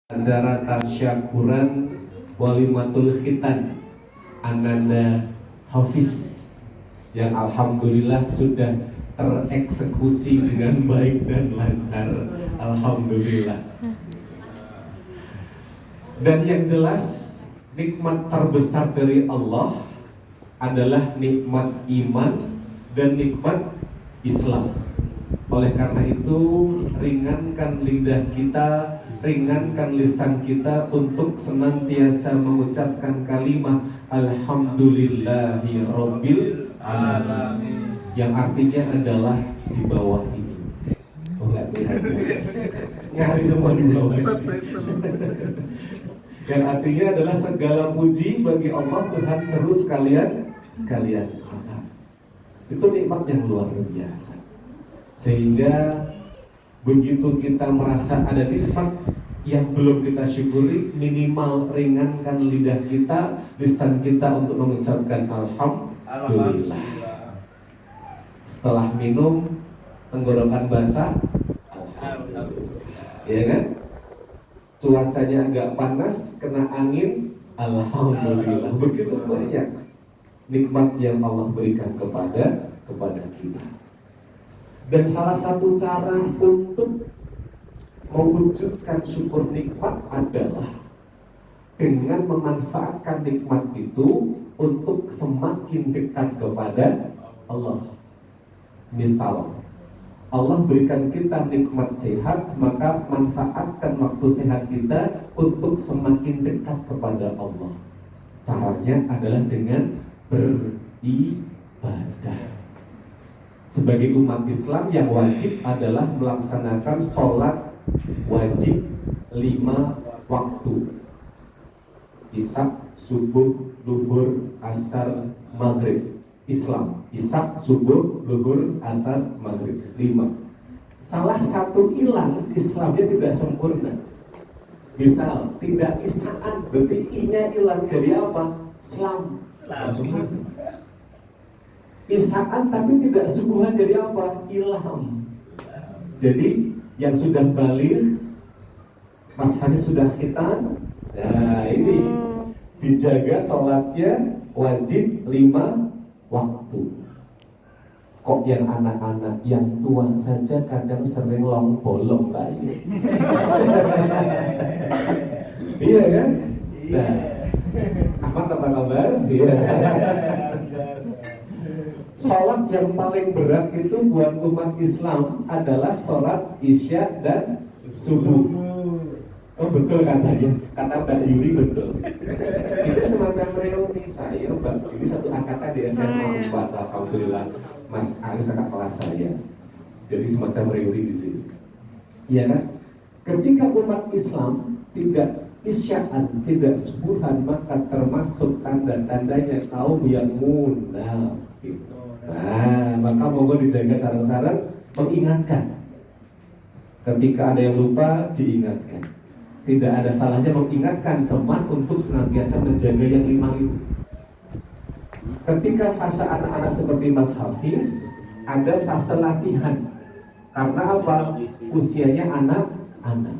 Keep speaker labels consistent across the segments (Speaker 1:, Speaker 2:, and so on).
Speaker 1: acara tasyakuran walimatul khitan Ananda Hafiz yang alhamdulillah sudah tereksekusi dengan baik dan lancar, alhamdulillah. Dan yang jelas nikmat terbesar dari Allah adalah nikmat iman dan nikmat Islam. Oleh karena itu, ringankan lidah kita, ringankan lisan kita untuk senantiasa mengucapkan kalimat Alhamdulillahi Rabbil Alamin, yang artinya adalah di bawah ini. Oh, enggak nyari semua di bawah ini. Yang artinya adalah segala puji bagi Allah Tuhan seru sekalian. Itu nikmat yang luar biasa. Sehingga begitu kita merasa ada nikmat yang belum kita syukuri, minimal ringankan lidah kita, lisan kita untuk mengucapkan Alhamdulillah. Setelah minum, tenggorokan basah, Alhamdulillah. Ya kan? Cuacanya agak panas, kena angin, Alhamdulillah. Begitu banyak nikmat yang Allah berikan kepada kita. Dan salah satu cara untuk mewujudkan syukur nikmat adalah dengan memanfaatkan nikmat itu untuk semakin dekat kepada Allah. Misal, Allah berikan kita nikmat sehat, maka manfaatkan waktu sehat kita untuk semakin dekat kepada Allah. Caranya adalah dengan beribadah. Sebagai umat Islam yang wajib adalah melaksanakan sholat wajib 5 waktu: Isya, subuh, zuhur, asar, maghrib. Islam, Isya, subuh, zuhur, asar, maghrib, 5. Salah satu hilang, Islamnya tidak sempurna. Misal, tidak isaan, berarti I-nya hilang, jadi apa? Islam. Isaan tapi tidak subuhan, jadi apa? Ilham. Jadi yang sudah balik, Mas Haris sudah khitan, nah ini dijaga sholatnya wajib 5 waktu. Kok yang anak-anak, yang tua saja kadang sering long bolong tadi. Iya kan? Nah, Ahmad apa kabar? Iya. Sholat yang paling berat itu buat umat Islam adalah sholat Isya dan subuh. Oh betul katanya, kata Mbak Yuri betul. Itu semacam reuni saya, Mbak Yuri satu angkatan di SMA 4, alhamdulillah. Mas Aris kakak kelas saya. Jadi semacam reuni di sini. Iya kan? Ketika umat Islam tidak isya'an, tidak subuhan, maka termasuk tanda-tandanya kaum yang munafik. Nah, maka monggo dijaga sarang-sarang mengingatkan. Ketika ada yang lupa, diingatkan. Tidak ada salahnya mengingatkan teman untuk senantiasa menjaga yang 5 itu. Ketika fase anak-anak seperti Mas Hafiz, ada fase latihan. Karena apa? Usianya anak-anak.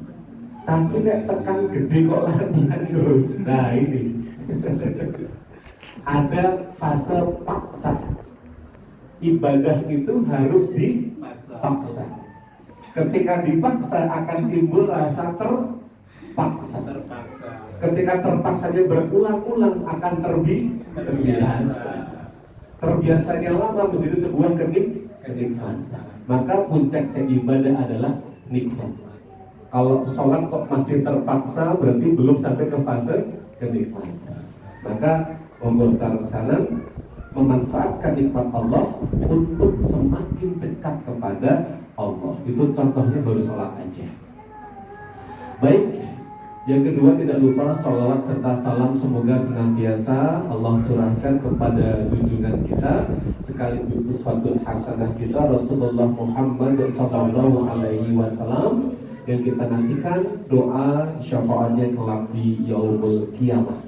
Speaker 1: Tapi nek tekan gede kok latihan terus. Nah ini ada fase paksa. Ibadah itu harus dipaksa. Ketika dipaksa akan timbul rasa terpaksa. Ketika terpaksanya berulang-ulang akan terbiasa. Terbiasanya lama menjadi sebuah kenikmatan. Maka puncaknya ibadah adalah nikmat. Kalau sholat kok masih terpaksa, berarti belum sampai ke fase kenikmatan. Maka monggo sareng-sareng memanfaatkan nikmat Allah untuk semakin dekat kepada Allah. Itu contohnya baru sholat aja. Baik, yang kedua tidak lupa sholawat serta salam semoga senantiasa Allah curahkan kepada junjungan kita sekaligus uswatul hasanah kita Rasulullah Muhammad sallallahu alaihi wasallam, yang kita nantikan doa syafaatnya kelak di yaumul kiamah.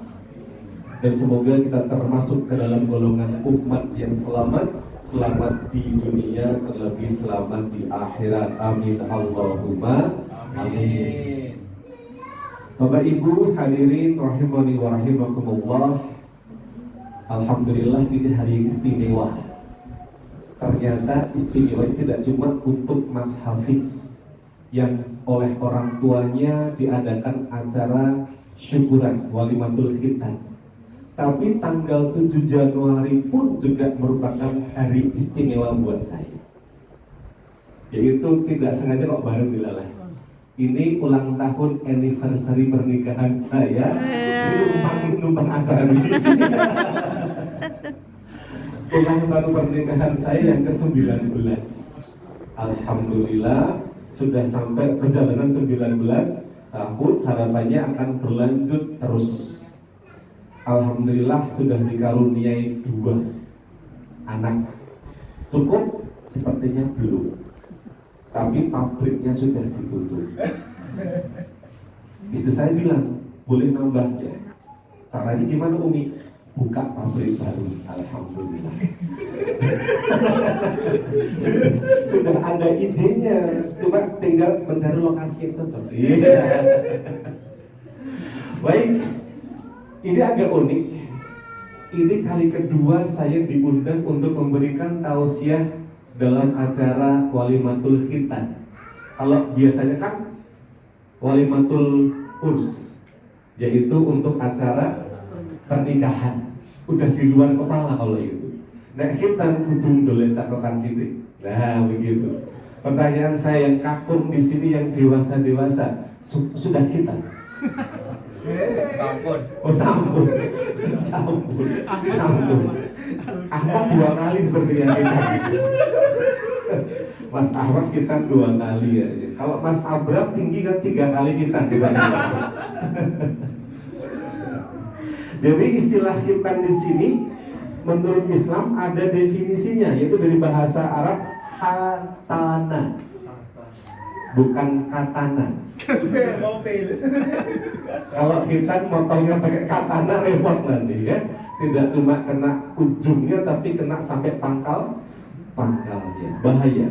Speaker 1: Dan semoga kita termasuk ke dalam golongan umat yang selamat di dunia, terlebih selamat di akhirat. Amin Allahumma amin. Bapak Ibu hadirin rahimani wa rahimakumullah. Alhamdulillah ini hari yang istimewa. Ternyata istimewa tidak cuma untuk Mas Hafiz yang oleh orang tuanya diadakan acara syukuran walimatul khitan. Tapi tanggal 7 Januari pun juga merupakan hari istimewa buat saya. Yaitu tidak sengaja kok baru dilalai. Ini ulang tahun anniversary pernikahan saya. Ini numpang acara di sini. Ulang tahun pernikahan saya yang ke-19. Alhamdulillah sudah sampai perjalanan 19 tahun, harapannya akan berlanjut terus. Alhamdulillah sudah dikaruniai 2 anak. Cukup? Sepertinya belum. Tapi pabriknya sudah ditutup. Istri saya bilang, boleh nambah ya. Caranya gimana Umi? Buka pabrik baru. Alhamdulillah. sudah ada izinnya, cuma tinggal mencari lokasi yang cocok. Baik, ini agak unik. Ini kali kedua saya diundang untuk memberikan tausiah dalam acara walimatul khitan. Kalau biasanya kan walimatul urs, yaitu untuk acara pernikahan. Udah di luar kepala kalau itu. Nek khitan kudu dolek catatan sidik. Nah, begitu. Pertanyaan saya yang kakung di sini yang dewasa-dewasa, sudah khitan?
Speaker 2: Sampun.
Speaker 1: Oh sampun. Ahmad 2 kali sepertinya kita. Mas Ahmad kita 2 kali ya. Kalau Mas Abram tinggi kan 3 kali kita sebenarnya. Jadi istilah khitan di sini menurut Islam ada definisinya, yaitu dari bahasa Arab khatana, bukan katana. Kalau khitan motongnya pakai katana repot nanti ya. Tidak cuma kena ujungnya tapi kena sampai pangkalnya. Bahaya.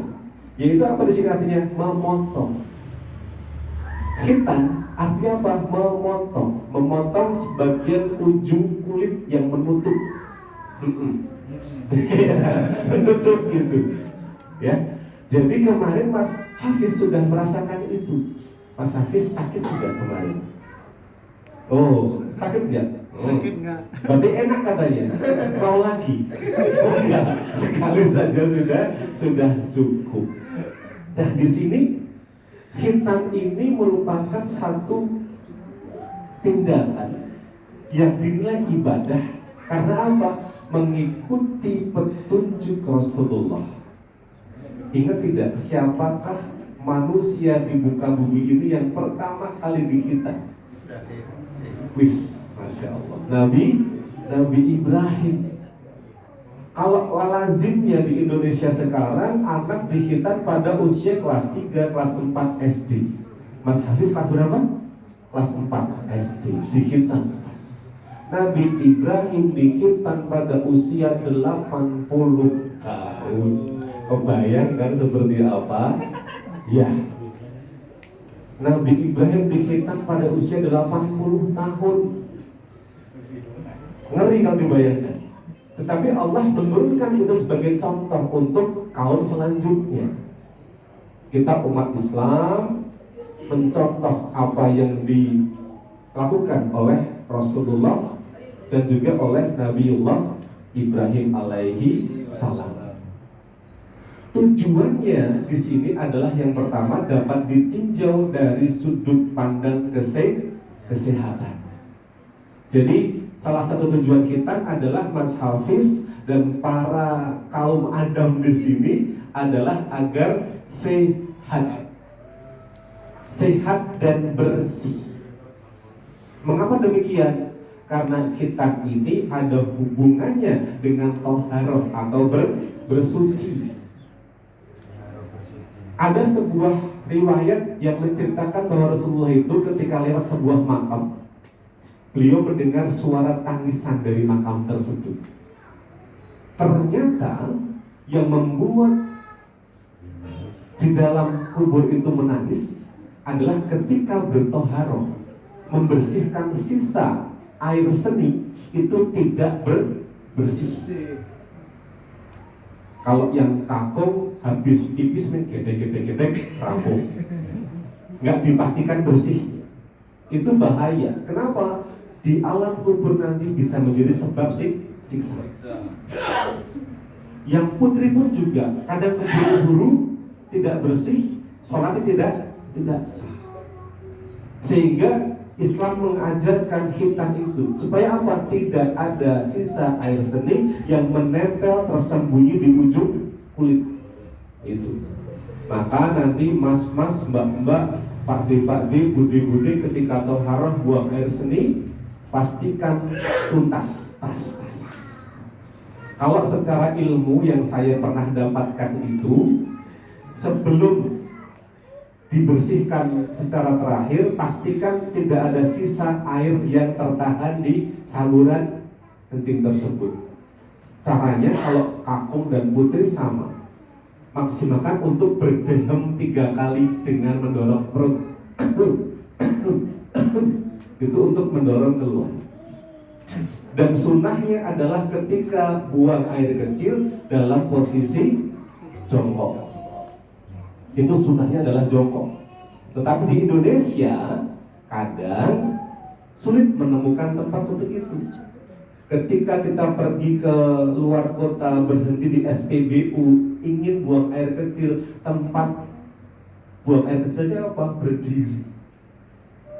Speaker 1: Yaitu apa di sini artinya? Memotong. Khitan artinya apa? Memotong. Memotong sebagian ujung kulit yang menutup. Menutup gitu. Ya. Jadi kemarin Mas Hafiz sudah merasakan itu. Mas Hafiz sakit juga kemarin. Oh, sakit nggak?
Speaker 2: Sakit nggak?
Speaker 1: Berarti enak katanya. Mau lagi? Oh enggak, sekali saja sudah cukup. Dan di sini khitan ini merupakan satu tindakan yang dinilai ibadah karena apa? Mengikuti petunjuk Rasulullah. Ingat tidak, siapakah manusia di muka bumi ini yang pertama kali dikhitan? Wis, Masya Allah. Nabi Ibrahim. Kalau lazimnya di Indonesia sekarang anak dikhitan pada usia kelas 3, kelas 4 SD. Mas Hafiz kelas berapa? Kelas 4 SD dikhitan. Nabi Ibrahim dikhitan pada usia 80 tahun. Kebayang kan seperti apa? Ya. Nabi Ibrahim dikhitan pada usia 80 tahun. Ngeri kalau dibayangkan. Tetapi Allah menurunkan itu sebagai contoh untuk kaum selanjutnya. Kita umat Islam mencontoh apa yang dilakukan oleh Rasulullah dan juga oleh Nabiullah Ibrahim alaihi salam. Tujuannya di sini adalah yang pertama dapat ditinjau dari sudut pandang kesehatan. Jadi salah satu tujuan kita adalah Mas Hafiz dan para kaum Adam di sini adalah agar sehat dan bersih. Mengapa demikian? Karena khitan ini ada hubungannya dengan thaharah atau bersuci. Ada sebuah riwayat yang menceritakan bahwa Rasulullah itu ketika lewat sebuah makam, beliau mendengar suara tangisan dari makam tersebut. Ternyata yang membuat di dalam kubur itu menangis adalah ketika bertoharoh, membersihkan sisa air seni itu tidak bersih. Kalau yang kakung habis pipis gedek rampung, nggak dipastikan bersih, itu bahaya. Kenapa? Di alam kubur nanti bisa menjadi sebab siksa. Yang putri pun juga kadang keburu-buru tidak bersih, sholatnya tidak sah. Sehingga Islam mengajarkan khitan itu supaya apa? Tidak ada sisa air seni yang menempel tersembunyi di ujung kulit itu. Maka nanti mas-mas, mbak-mbak, pakde-pakde, bude-bude ketika toharoh buang air seni, pastikan tuntas, tas. Kalau secara ilmu yang saya pernah dapatkan itu, sebelum dibersihkan secara terakhir, pastikan tidak ada sisa air yang tertahan di saluran kencing tersebut. Caranya kalau kakung dan putri sama, maksimalkan untuk berdehem 3 kali dengan mendorong perut. Itu untuk mendorong keluar. Dan sunnahnya adalah ketika buang air kecil dalam posisi jongkok. Itu sunnahnya adalah jongkok. Tetapi di Indonesia kadang sulit menemukan tempat untuk itu. Ketika kita pergi ke luar kota, berhenti di SPBU, ingin buang air kecil, tempat buang air kecilnya apa? Berdiri.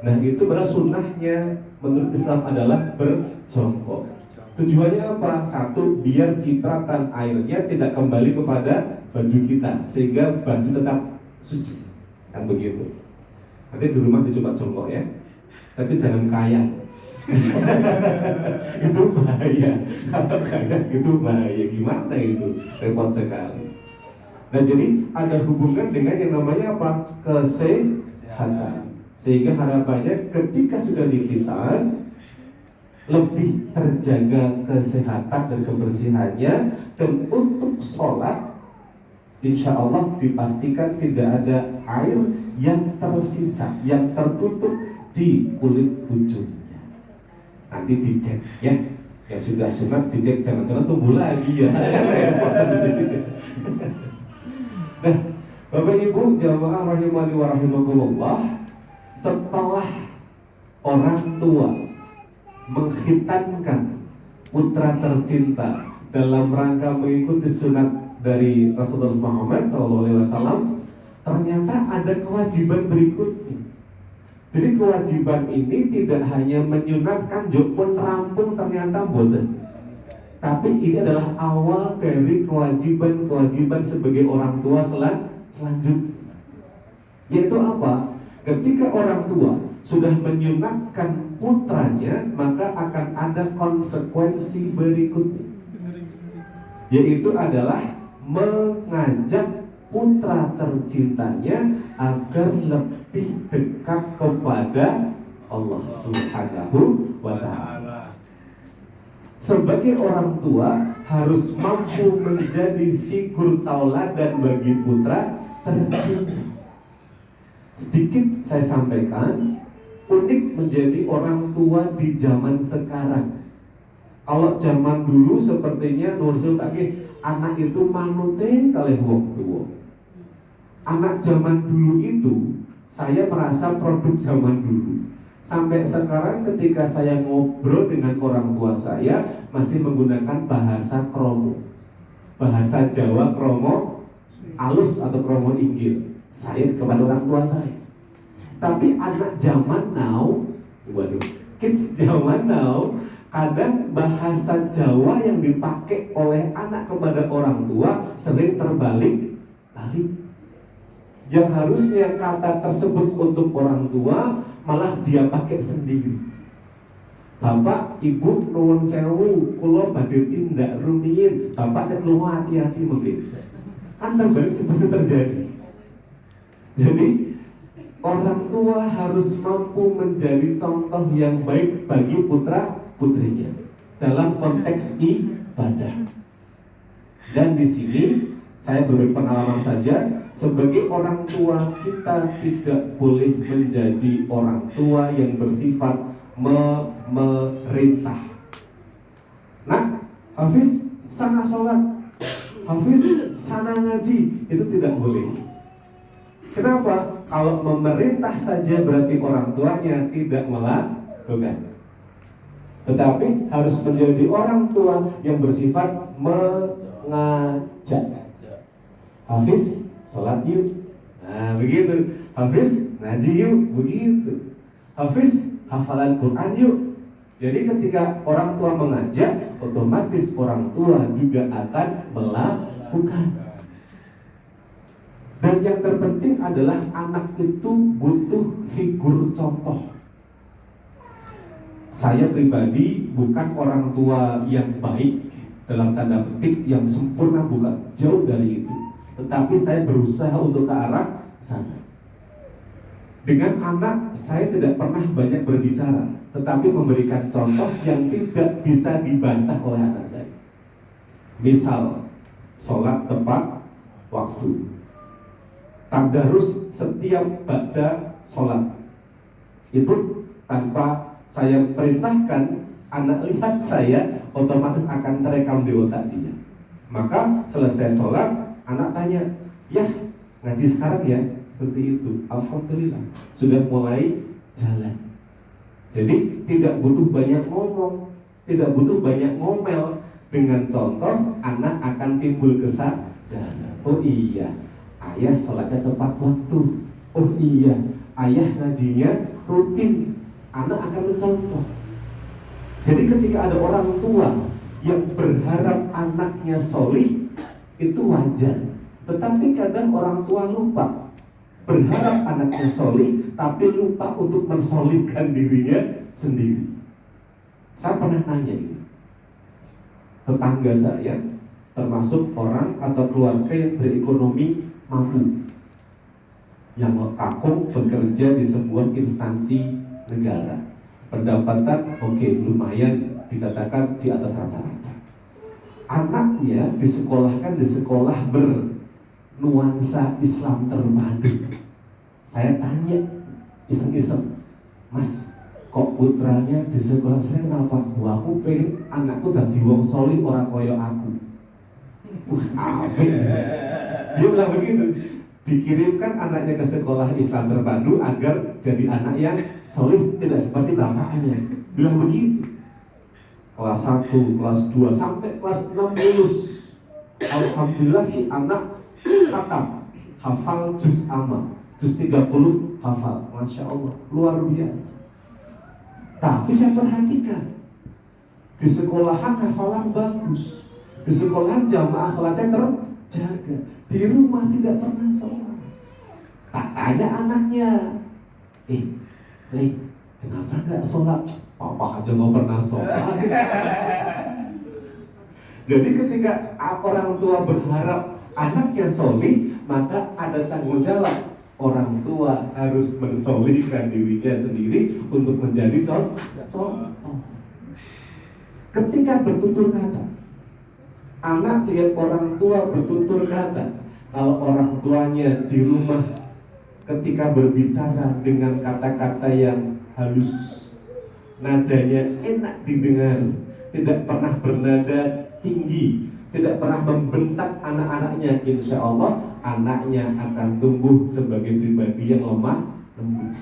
Speaker 1: Nah itu pada sunnahnya menurut Islam adalah berjongkok. Tujuannya apa? Satu, biar cipratan airnya tidak kembali kepada baju kita, sehingga baju tetap suci. Kan begitu. Nanti di rumah dicoba jongkok ya, tapi jangan kayak. Itu bahaya. Kalau kayak itu bahaya. Gimana itu? Repot sekali. Nah jadi ada hubungan dengan yang namanya apa? Kesehatan. Sehingga harapannya ketika sudah dikhitan lebih terjaga kesehatan dan kebersihannya, dan untuk sholat insya Allah dipastikan tidak ada air yang tersisa, yang tertutup di kulit ujungnya. Nanti dicek ya, yang sudah sunat dicek, jangan-jangan tumbuh lagi ya. Nah Bapak Ibu jamaah rahimani wa rahimakumullah, setelah orang tua mengkhitankan putra tercinta dalam rangka mengikuti sunat dari Rasulullah Muhammad SAW, ternyata ada kewajiban berikutnya. Jadi kewajiban ini tidak hanya menyunatkan jokpun rampung ternyata boten, tapi ini adalah awal dari kewajiban-kewajiban sebagai orang tua selanjutnya. Yaitu apa? Ketika orang tua sudah menyunatkan putranya, maka akan ada konsekuensi berikutnya, yaitu adalah mengajak putra tercintanya agar lebih dekat kepada Allah Subhanahu wa Ta'ala. Sebagai orang tua harus mampu menjadi figur tauladan bagi putra tercinta. Sedikit saya sampaikan, unik menjadi orang tua di zaman sekarang. Kalau zaman dulu sepertinya nursul lagi, anak itu manute kalih wong tua. Anak zaman dulu itu, saya merasa produk zaman dulu. Sampai sekarang ketika saya ngobrol dengan orang tua saya, masih menggunakan bahasa kromo, bahasa Jawa kromo alus atau kromo inggil. Saya kepada orang tua saya. Tapi anak zaman now, kids zaman now, kadang bahasa Jawa yang dipakai oleh anak kepada orang tua sering terbalik. Yang harusnya kata tersebut untuk orang tua, malah dia pakai sendiri. Bapak, ibu, nuwun sewu, kula badhe tindak rumiyin. Bapak nek lunga hati-hati mungkin. Kan terbalik seperti terjadi. Jadi orang tua harus mampu menjadi contoh yang baik bagi putra putrinya dalam konteks ibadah. Dan di sini saya berbagi pengalaman saja, sebagai orang tua kita tidak boleh menjadi orang tua yang bersifat memerintah. Nah, Hafiz sana sholat, Hafiz sana ngaji, itu tidak boleh. Kenapa? Kalau memerintah saja berarti orang tuanya tidak melakukan. Tetapi harus menjadi orang tua yang bersifat mengajak. Hafiz sholat yuk, nah begitu. Hafiz ngaji yuk, begitu. Hafiz hafalan Quran yuk. Jadi ketika orang tua mengajak, otomatis orang tua juga akan melakukan. Dan yang terpenting adalah anak itu butuh figur contoh. Saya pribadi bukan orang tua yang baik dalam tanda petik yang sempurna, bukan, jauh dari itu. Tetapi saya berusaha untuk ke arah sana. Dengan anak saya tidak pernah banyak berbicara, tetapi memberikan contoh yang tidak bisa dibantah oleh anak saya. Misal, sholat tepat waktu, tadarus setiap ba'da sholat, itu tanpa saya perintahkan, anak lihat saya, otomatis akan terekam di otak dia. Maka selesai sholat, anak tanya, ya ngaji sekarang ya? Seperti itu. Alhamdulillah, sudah mulai jalan. Jadi tidak butuh banyak ngomong, tidak butuh banyak ngomel. Dengan contoh, anak akan timbul kesadaran. Oh iya, ayah sholatnya tepat waktu. Oh iya, ayah ngajinya rutin. Anak akan mencontoh. Jadi ketika ada orang tua yang berharap anaknya solih, itu wajar. Tetapi kadang orang tua lupa, berharap anaknya solih, tapi lupa untuk mensolihkan dirinya sendiri. Saya pernah nanya ini, tetangga saya, termasuk orang atau keluarga yang berekonomi mampu, yang akung bekerja di sebuah instansi negara, pendapatan lumayan, dikatakan di atas rata-rata. Anaknya disekolahkan di sekolah bernuansa Islam terpadu. Saya tanya iseng-iseng, Mas, kok putranya di sekolah saya kenapa? Wah, aku pengen anakku dadi wong solih orang koyo aku. Apik. Dia bilang begitu. Dikirimkan anaknya ke sekolah Islam terpadu agar jadi anak yang solih, tidak seperti bapaknya. Bilang begitu. Kelas 1, kelas 2, sampai kelas 6 lulus. Alhamdulillah si anak khatam, hafal juz amma, juz 30 hafal. Masya Allah, luar biasa. Tapi saya perhatikan, di sekolahan hafalan bagus, di sekolahan jamaah sholatnya terjaga, di rumah tidak pernah sholat. Tak tanya anaknya, kenapa nggak sholat? Papa aja nggak pernah sholat. Jadi ketika orang tua berharap anaknya sholih, maka ada tanggung jawab. Orang tua harus mensolihkan dirinya sendiri untuk menjadi contoh. Ketika bertutur kata, anak lihat orang tua bertutur kata. Kalau orang tuanya di rumah ketika berbicara dengan kata-kata yang halus, nadanya enak didengar, tidak pernah bernada tinggi, tidak pernah membentak anak-anaknya, insya Allah anaknya akan tumbuh sebagai pribadi yang lemah lembut.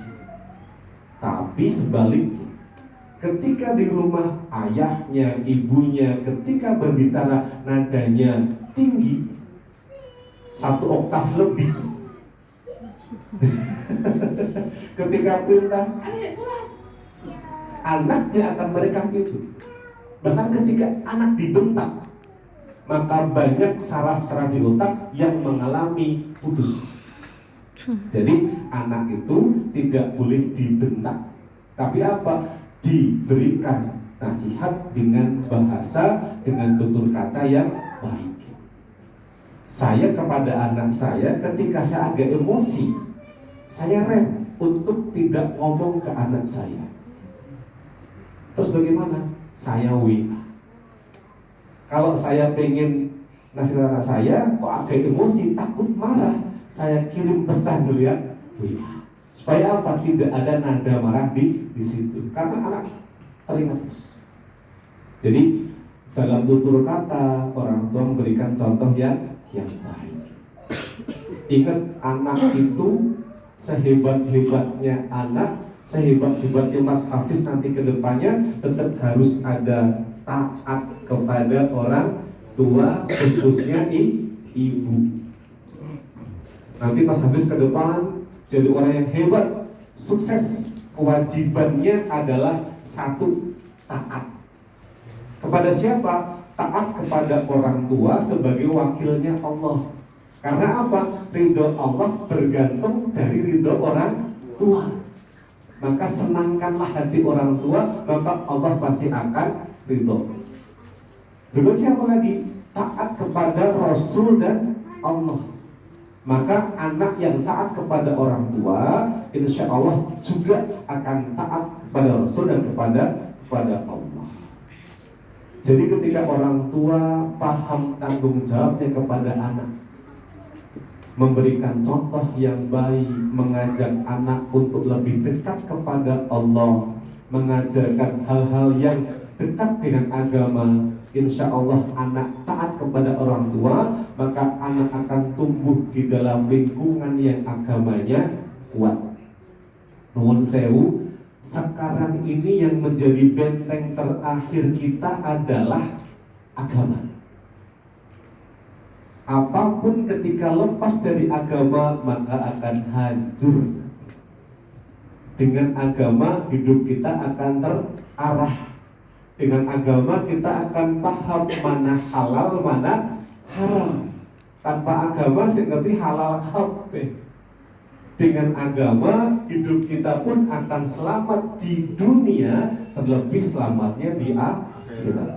Speaker 1: Tapi sebaliknya, ketika di rumah ayahnya, ibunya ketika berbicara nadanya tinggi, 1 oktav lebih, ketika perintah anaknya akan merekam itu. Bahkan ketika anak dibentak, maka banyak saraf-saraf di otak yang mengalami putus. Jadi anak itu tidak boleh dibentak, tapi apa? Diberikan nasihat dengan bahasa, dengan tutur kata yang baik. Saya kepada anak saya, ketika saya agak emosi, saya rem untuk tidak ngomong ke anak saya. Terus bagaimana? Saya WA. Kalau saya pengen ngasih anak saya kok agak emosi, takut marah, saya kirim pesan dulu ya, supaya apa? Tidak ada nada marah di situ, karena anak teringat terus. Jadi dalam tutur kata orang tua memberikan contoh yang baik. Ingat, anak itu sehebat-hebatnya anak, sehebat-hebatnya Mas Hafiz nanti ke depannya, tetap harus ada taat kepada orang tua, khususnya ibu. Nanti Mas Hafiz ke depan jadi orang yang hebat, sukses. Kewajibannya adalah satu, taat. Kepada siapa? Taat kepada orang tua sebagai wakilnya Allah. Karena apa? Ridho Allah bergantung dari ridho orang tua. Maka senangkanlah hati orang tua, maka Allah pasti akan ridho. Berikut siapa lagi? Taat kepada Rasul dan Allah. Maka anak yang taat kepada orang tua, insya Allah juga akan taat kepada Rasul dan kepada Allah. Jadi ketika orang tua paham tanggung jawabnya kepada anak, memberikan contoh yang baik, mengajak anak untuk lebih dekat kepada Allah, mengajarkan hal-hal yang dekat dengan agama, insya Allah anak taat kepada orang tua, maka anak akan tumbuh di dalam lingkungan yang agamanya kuat. Nuwun sewu, sekarang ini yang menjadi benteng terakhir kita adalah agama. Apapun ketika lepas dari agama maka akan hancur. Dengan agama hidup kita akan terarah. Dengan agama kita akan paham mana halal, mana haram. Tanpa agama saya ngerti halal haram. Dengan agama hidup kita pun akan selamat di dunia, terlebih selamatnya di akhirat.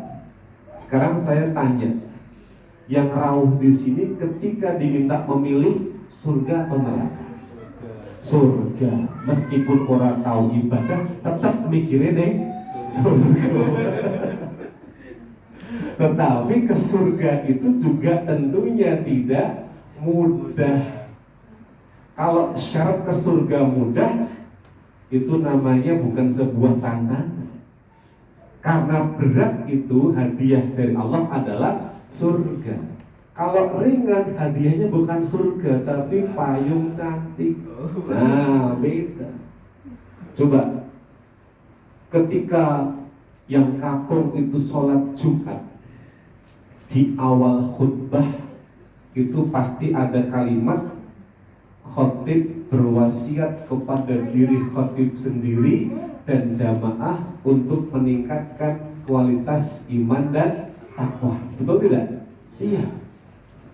Speaker 1: Sekarang saya tanya, yang rawuh di sini ketika diminta memilih surga atau neraka? Surga. Meskipun orang tahu ibadah, tetap mikirin deh surga. Tetapi ke surga itu juga tentunya tidak mudah. Kalau syarat ke surga mudah, itu namanya bukan sebuah tantangan. Karena berat itu hadiah dari Allah adalah surga. Kalau ringan hadiahnya bukan surga tapi payung cantik. Nah, beda. Coba ketika yang kampung itu sholat Jumat, di awal khutbah itu pasti ada kalimat khotib berwasiat kepada diri khotib sendiri dan jamaah untuk meningkatkan kualitas iman dan takwa. Betul tidak? Iya.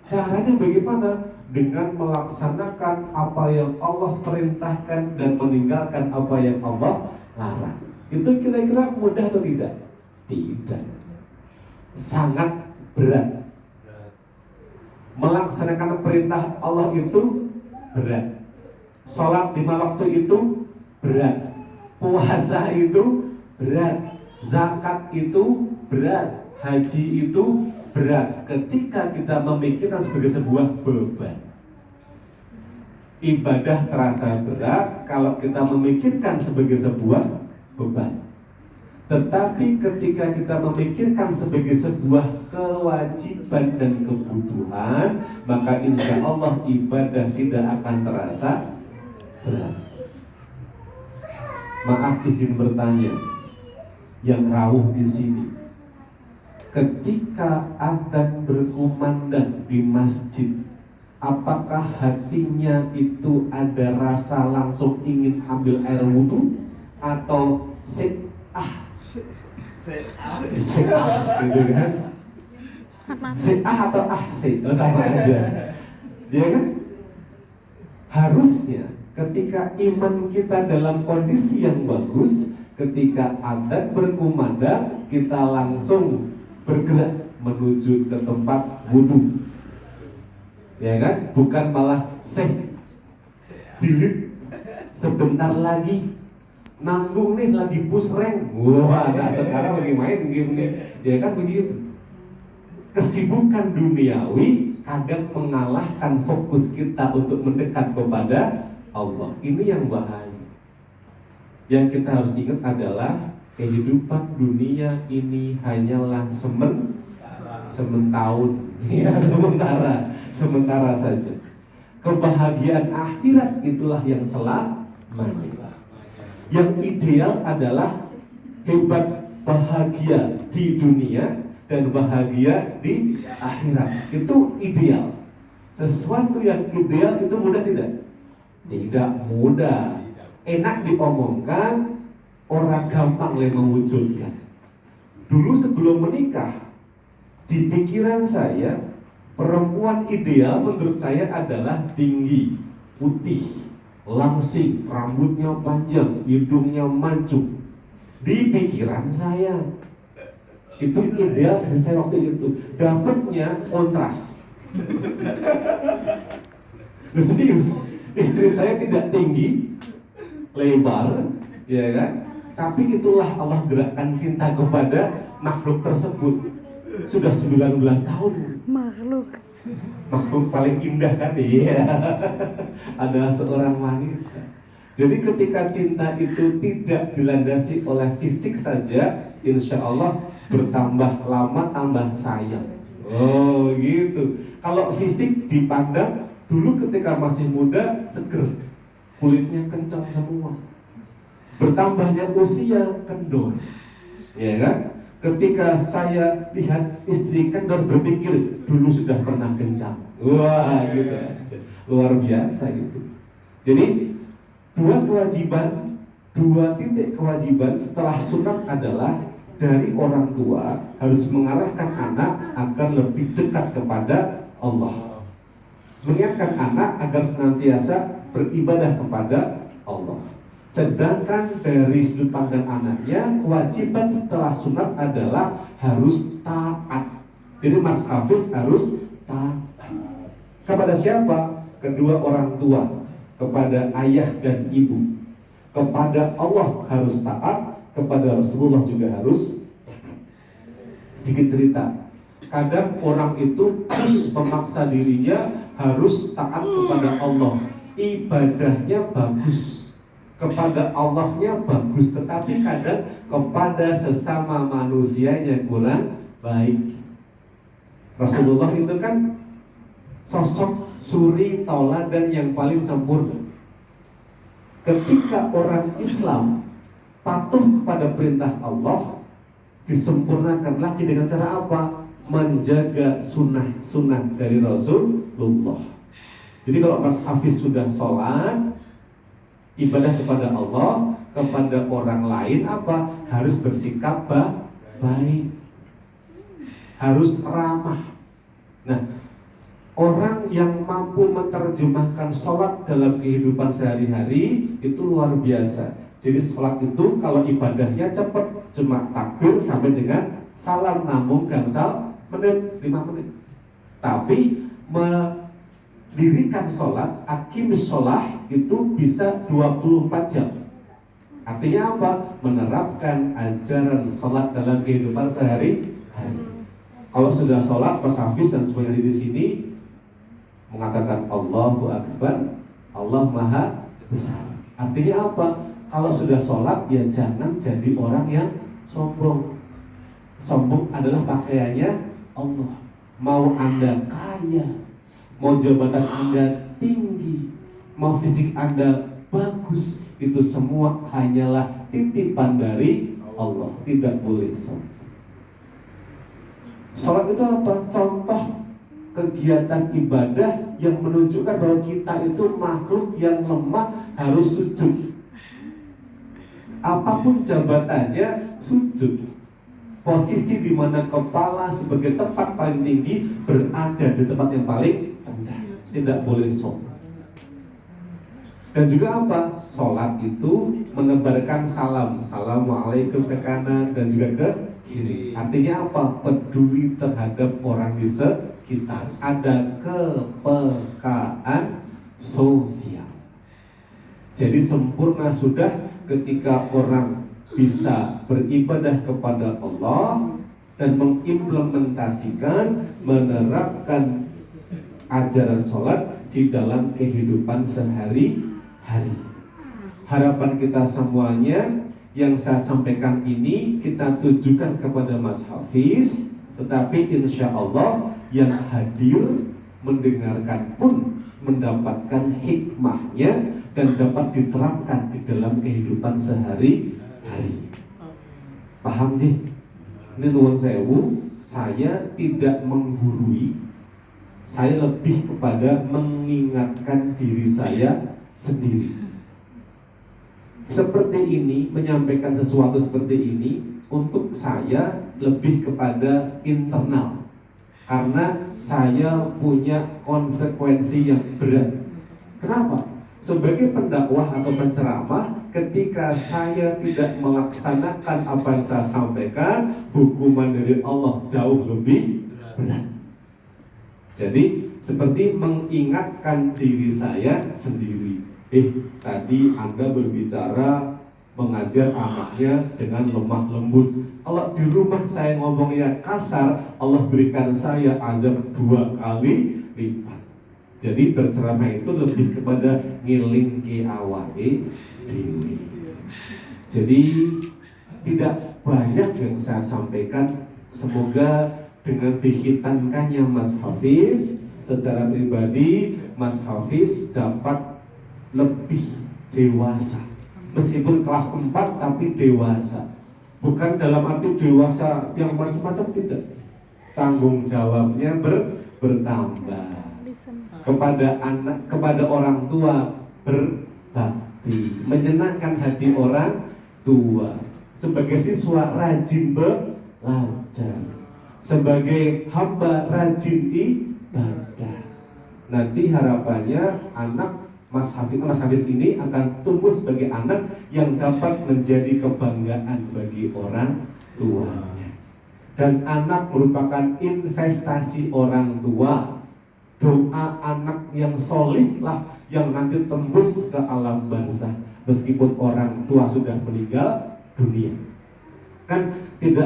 Speaker 1: Caranya bagaimana? Dengan melaksanakan apa yang Allah perintahkan dan meninggalkan apa yang Allah larang. Itu kira-kira mudah atau tidak? Tidak. Sangat berat. Melaksanakan perintah Allah itu berat. Sholat 5 waktu itu berat. Puasa itu berat. Zakat itu berat. Haji itu berat. Ketika kita memikirkan sebagai sebuah beban, ibadah terasa berat kalau kita memikirkan sebagai sebuah beban. Tetapi ketika kita memikirkan sebagai sebuah kewajiban dan kebutuhan, maka insya Allah ibadah tidak akan terasa berat. Maaf izin bertanya, yang rawuh di sini, ketika adzan berkumandang di masjid, apakah hatinya itu ada rasa langsung ingin ambil air wudhu atau gitu kan? Atau sama aja, ya kan? Harusnya ketika iman kita dalam kondisi yang bagus, ketika adzan berkumandang kita langsung bergerak menuju ke tempat wudhu, ya kan? Bukan malah dilit sebentar lagi nanggung nih lagi push rank. Wah, nah sekarang lagi main game nih, ya kan begitu. kesibukan duniawi kadang mengalahkan fokus kita untuk mendekat kepada Allah. Ini yang bahaya. Yang kita harus ingat adalah kehidupan dunia ini hanyalah sementahun, ya, sementara saja. Kebahagiaan akhirat itulah yang selamanya. Yang ideal adalah hebat bahagia di dunia dan bahagia di akhirat. Itu ideal. Sesuatu yang ideal itu mudah tidak? Tidak mudah. Enak diomongkan, orang gampang mewujudkan. Dulu sebelum menikah, di pikiran saya, perempuan ideal menurut saya adalah tinggi, putih, langsing, rambutnya panjang, hidungnya mancung. Di pikiran saya itu ideal dari saya waktu itu. Dapatnya kontras. Serius, istri saya tidak tinggi, lebar, ya kan? Tapi itulah Allah gerakkan cinta kepada makhluk tersebut. Sudah 19 tahun. Makhluk paling indah kan? Iya. Adalah seorang wanita. Jadi ketika cinta itu tidak dilandasi oleh fisik saja, insya Allah bertambah lama tambah sayang. Oh gitu. Kalau fisik dipandang dulu ketika masih muda seger, kulitnya kencang semua. Bertambahnya usia kendor, ya kan? Ketika saya lihat istri kendor berpikir dulu sudah pernah kencang. Wah gitu, luar biasa gitu. Jadi dua titik kewajiban setelah sunat adalah dari orang tua harus mengarahkan anak agar lebih dekat kepada Allah, mengingatkan anak agar senantiasa beribadah kepada Allah. Sedangkan dari sudut pandang anaknya, kewajiban setelah sunat adalah harus taat. Jadi Mas Hafiz harus taat kepada siapa? Kedua orang tua, kepada ayah dan ibu. Kepada Allah harus taat, kepada Rasulullah juga harus taat. Sedikit cerita, kadang orang itu terus memaksa dirinya harus taat kepada Allah. Ibadahnya bagus, kepada Allahnya bagus, tetapi kadang kepada sesama manusianya kurang baik. Rasulullah itu kan sosok suri tauladan yang paling sempurna. Ketika orang Islam patuh pada perintah Allah, disempurnakan lagi dengan cara apa? Menjaga sunnah dari Rasulullah. Jadi kalau Mas Hafiz sudah sholat, ibadah kepada Allah, kepada orang lain apa? Harus bersikap baik, harus ramah. Nah, orang yang mampu menerjemahkan sholat dalam kehidupan sehari-hari itu luar biasa. Jadi sholat itu kalau ibadahnya cepat, cuma takbir sampai dengan salam, namun gangsal menit, 5 menit. Tapi mendirikan sholat, aqimis sholah itu bisa 24 jam. Artinya apa? Menerapkan ajaran sholat dalam kehidupan sehari-hari. Kalau sudah sholat, Mas Hafiz dan semuanya di sini mengatakan Allahu Akbar, Allah Maha Besar. Artinya apa? Kalau sudah sholat, ya jangan jadi orang yang sombong. Sombong adalah pakaiannya Allah. Mau Anda kaya, mau jabatan Anda tinggi, mau fisik Anda bagus, itu semua hanyalah titipan dari Allah. Tidak boleh sombong. Sholat itu apa? Contoh kegiatan ibadah yang menunjukkan bahwa kita itu makhluk yang lemah, harus sujud. Apapun jabatannya, sujud. Posisi di mana kepala sebagai tempat paling tinggi berada di tempat yang paling rendah. Tidak boleh sombong. Dan juga apa? Sholat itu menebarkan salam. Assalamualaikum ke kanan dan juga ke kiri. Artinya apa? Peduli terhadap orang di sekitar. Ada kepekaan sosial. Jadi sempurna sudah ketika orang bisa beribadah kepada Allah, dan mengimplementasikan, menerapkan ajaran sholat di dalam kehidupan sehari-hari. Harapan kita semuanya yang saya sampaikan ini kita tujukan kepada Mas Hafiz, tetapi insya Allah yang hadir mendengarkan pun mendapatkan hikmahnya dan dapat diterapkan di dalam kehidupan sehari-hari. Paham sih? Ini nuwun sewu, saya tidak menggurui, saya lebih kepada mengingatkan diri saya sendiri. Seperti ini, menyampaikan sesuatu seperti ini untuk saya lebih kepada internal, karena saya punya konsekuensi yang berat. Kenapa? Sebagai pendakwah atau penceramah, ketika saya tidak melaksanakan apa yang saya sampaikan, hukuman dari Allah jauh lebih berat. Jadi seperti mengingatkan diri saya sendiri. Tadi Anda berbicara mengajar anaknya dengan lemah lembut. Kalau di rumah saya ngomongnya kasar, Allah berikan saya azab 2 kali lipat. Jadi berceramah itu lebih kepada ngiling ke awake dhewe. Jadi tidak banyak yang saya sampaikan. Semoga dengan dihitankannya Mas Hafiz, secara pribadi Mas Hafiz dapat lebih dewasa. Meskipun kelas 4 tapi dewasa. Bukan dalam arti dewasa yang macam-macam, tidak. Tanggung jawabnya bertambah. Kepada anak, kepada orang tua berbakti, menyenangkan hati orang tua. Sebagai siswa rajin belajar, sebagai hamba rajin ibadah. Nanti harapannya anak Mas Hafiz ini akan tumbuh sebagai anak yang dapat menjadi kebanggaan bagi orang tuanya. Dan anak merupakan investasi orang tua. Doa anak yang solih lah yang nanti tembus ke alam barzah, meskipun orang tua sudah meninggal dunia. Kan tidak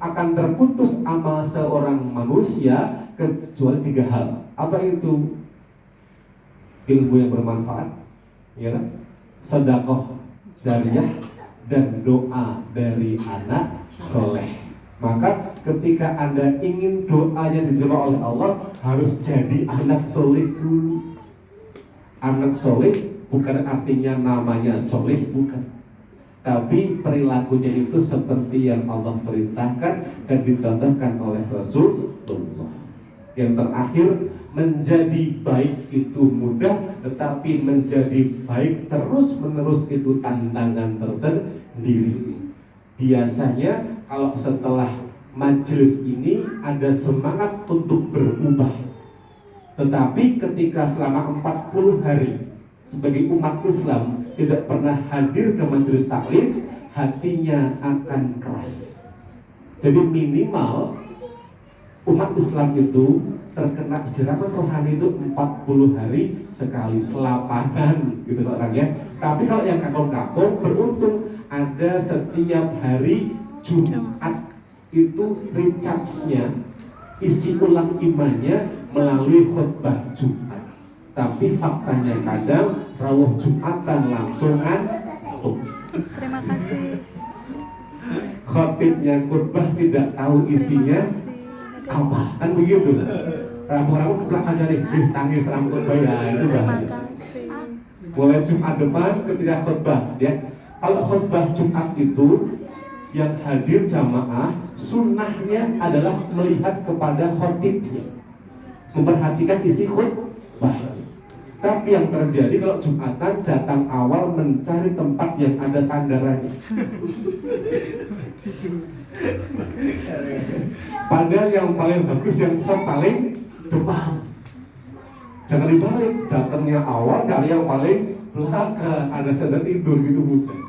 Speaker 1: akan terputus amal seorang manusia kecuali 3 hal. Apa itu? Ilmu yang bermanfaat, ya kan? Sedekah jariyah dan doa dari anak soleh. Maka ketika Anda ingin doanya diterima oleh Allah, harus jadi anak soleh dulu. Anak soleh bukan artinya namanya soleh, bukan. Tapi perilakunya itu seperti yang Allah perintahkan dan dicontohkan oleh Rasulullah. Yang terakhir, menjadi baik itu mudah, tetapi menjadi baik terus-menerus itu tantangan tersendiri. Biasanya kalau setelah majelis ini ada semangat untuk berubah, tetapi ketika selama 40 hari sebagai umat Islam tidak pernah hadir ke majelis taklim, hatinya akan keras. Jadi minimal umat Islam itu terkena siraman rohani itu 40 hari sekali, selapanan gitu orangnya. Tapi kalau yang kakung-kakung beruntung ada setiap hari Jumat itu recharge-nya, isi ulang imannya melalui khutbah Jumat. Tapi faktanya kadang rawuh Jumatan langsungan.
Speaker 2: Terima kasih.
Speaker 1: Khotibnya khutbah tidak tahu isinya apa, kan begitu. Ramu-ramu keplak aja nih, tangis ramu khutbah ya, itu bahaya. Mulai Jumat depan ketika khutbah, ya. Kalau khutbah Jumat itu yang hadir jamaah, sunnahnya adalah melihat kepada khotibnya, memperhatikan isi khutbah. Tapi yang terjadi kalau Jumatan datang awal mencari tempat yang ada sandarannya. Padahal yang paling bagus yang paling depan. Jangan dibalik, datangnya awal cari yang paling belakang, ada sandar tidur gitu, bukan.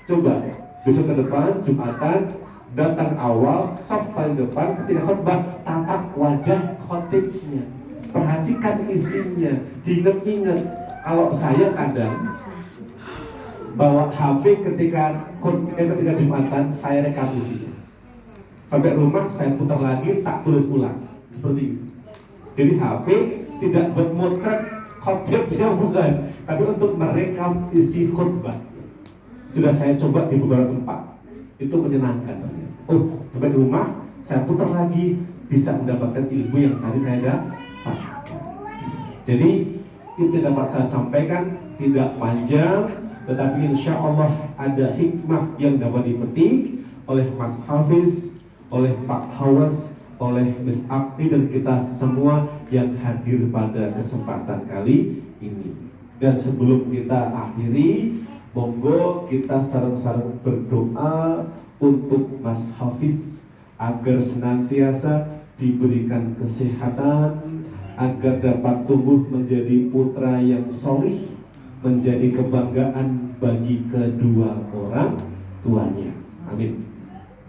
Speaker 1: Coba besok ke depan Jumatan datang awal, soft paling depan, ketika khutbah tatap wajah khotibnya, perhatikan isinya, diingat-ingat. Kalau saya kadang bawa HP ketika Jumatan, saya rekam isinya. Sampai rumah saya putar lagi, tak tulis ulang. Seperti itu. Jadi HP tidak buat motret khotibnya bukan, tapi untuk merekam isi khutbah. Sudah saya coba di beberapa tempat, itu menyenangkan. Oh, sampai di rumah saya putar lagi, bisa mendapatkan ilmu yang tadi saya dapat. Jadi itu dapat saya sampaikan, tidak panjang, tetapi insya Allah ada hikmah yang dapat dipetik oleh Mas Hafiz, oleh Pak Hawas, oleh Miss Akti dan kita semua yang hadir pada kesempatan kali ini. Dan sebelum kita akhiri, monggo kita sareng-sareng berdoa untuk Mas Hafiz agar senantiasa diberikan kesehatan, agar dapat tumbuh menjadi putra yang solih, menjadi kebanggaan bagi kedua orang tuanya. Amin.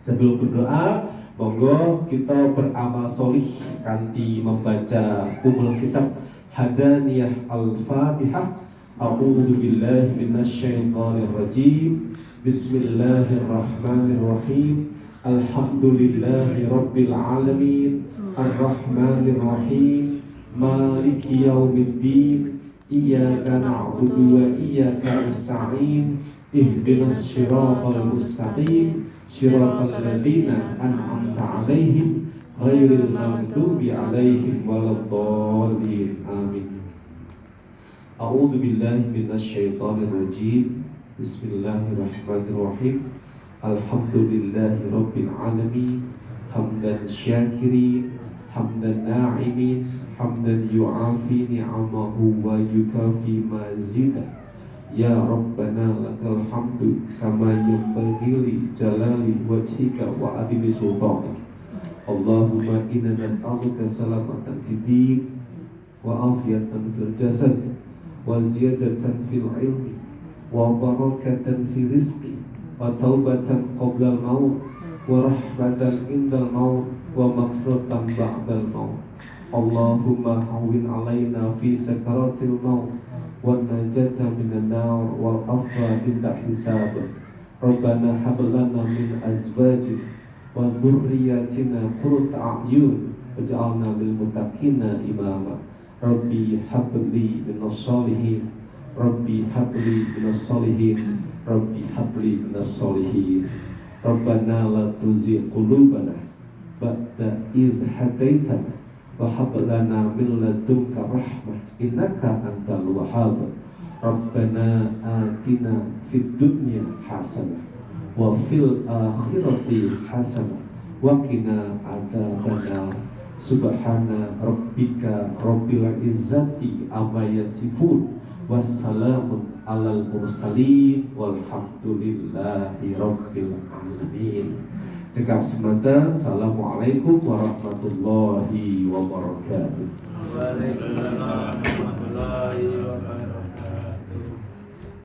Speaker 1: Sebelum berdoa, monggo kita beramal solih kanthi membaca umul kitab Hadaniyah Al-Fatihah. A'udzu billahi minasyaitonir rajim. Bismillahirrahmanirrahim. Alhamdulillahi rabbil alamin. Ar-Rahmanir Rahim. Maliki yaumiddin. Iyyaka na'budu wa iyyaka nasta'in. Ihdinas siratal mustaqim. Shiratal ladzina an'amta 'alaihim ghairil maghdubi 'alaihim waladdallin. Amin. A'udzu billahi minasyaitonir rajim. Bismillahirrahmanirrahim. Alhamdulillahi rabbil alamin. Hamdan syakirin, hamdan na'imin, hamdan yu'afi ni'amahu wa yukafi mazidah. Ya Rabbana lakal hamdu kama yanbaghi li jalali wajhika wa adimi sultanik. Allahumma inna nas'aluka salamatan fid din wa afiyatan fil jasad wa ziyadatan fil ilmi wa barakatan fil rizqi wa taubatan qabla al-maut wa rahmatan indal maut wa maghfiratan ba'dal maut. Allahumma hawwin alaina fi sakaratil maut wan najata minan nar wal afwa inda hisab. Rabbana hab lana min azwajina wa dhurriyyatina qurrata a'yun waj'alna lil muttaqina imama. Rabbi hab li minas solihin. Rabbi hab li minas solihin. Rabbi hab li minas solihin. Rabbana la tuzigh qulubana ba'da idh hadaitana wa hab lana min ladunka rahmah innaka antal wahhab. Rabbana atina fid dunya hasanah wa fil akhirati hasanah wa qina adzabannar. Subhana rabbika rabbil izzati amma yasifun wassalamun alal mursalin walhamdulillahi rabbil alamin. Cekap semata. Assalamualaikum warahmatullahi wabarakatuh.